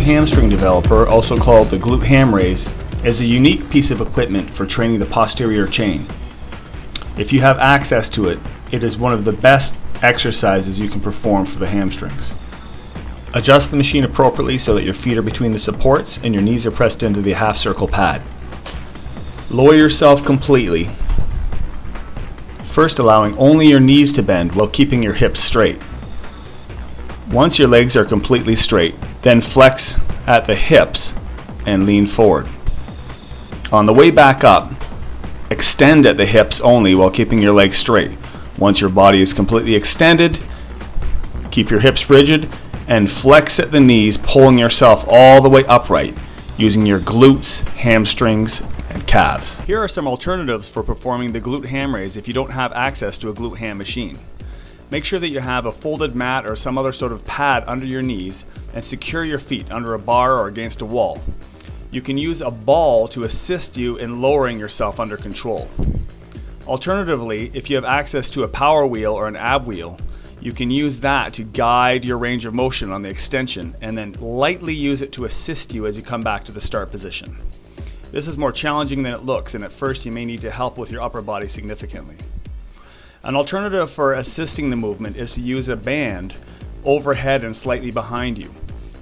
hamstring developer, also called the Glute-Ham raise, is a unique piece of equipment for training the posterior chain. If you have access to it, it is one of the best exercises you can perform for the hamstrings. Adjust the machine appropriately so that your feet are between the supports and your knees are pressed into the half circle pad. Lower yourself completely, first allowing only your knees to bend while keeping your hips straight. Once your legs are completely straight, then flex at the hips and lean forward. On the way back up, extend at the hips only while keeping your legs straight. Once your body is completely extended, keep your hips rigid and flex at the knees, pulling yourself all the way upright using your glutes, hamstrings, and calves. Here are some alternatives for performing the Glute-Ham raise if you don't have access to a Glute-Ham machine. Make sure that you have a folded mat or some other sort of pad under your knees and secure your feet under a bar or against a wall. You can use a ball to assist you in lowering yourself under control. Alternatively, if you have access to a power wheel or an ab wheel, you can use that to guide your range of motion on the extension and then lightly use it to assist you as you come back to the start position. This is more challenging than it looks, and at first you may need to help with your upper body significantly. An alternative for assisting the movement is to use a band overhead and slightly behind you.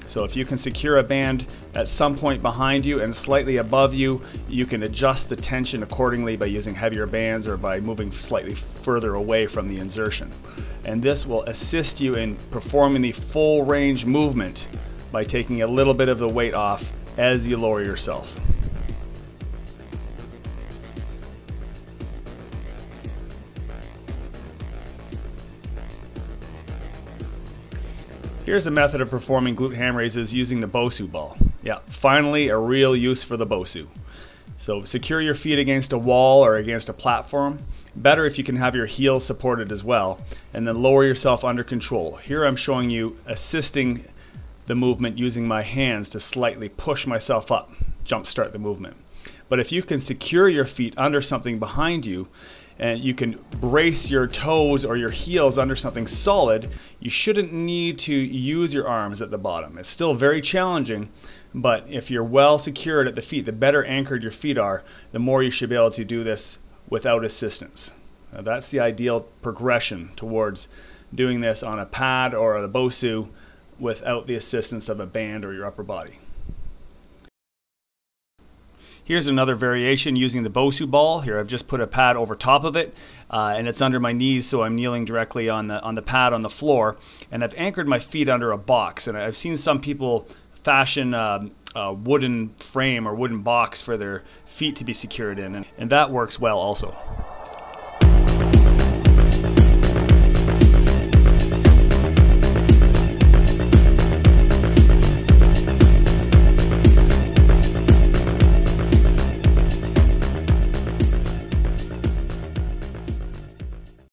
So if you can secure a band at some point behind you and slightly above you, you can adjust the tension accordingly by using heavier bands or by moving slightly further away from the insertion. And this will assist you in performing the full range movement by taking a little bit of the weight off as you lower yourself. Here's a method of performing Glute-Ham raises using the Bosu ball. Yeah, finally a real use for the Bosu. So secure your feet against a wall or against a platform. Better if you can have your heels supported as well, and then lower yourself under control. Here I'm showing you assisting the movement using my hands to slightly push myself up, jumpstart the movement. But if you can secure your feet under something behind you, and you can brace your toes or your heels under something solid, you shouldn't need to use your arms at the bottom. It's still very challenging, but if you're well secured at the feet, the better anchored your feet are, the more you should be able to do this without assistance. Now, that's the ideal progression towards doing this on a pad or a Bosu without the assistance of a band or your upper body. Here's another variation using the Bosu ball. Here I've just put a pad over top of it and it's under my knees, so I'm kneeling directly on the pad on the floor, and I've anchored my feet under a box. And I've seen some people fashion a wooden frame or wooden box for their feet to be secured in, and that works well also.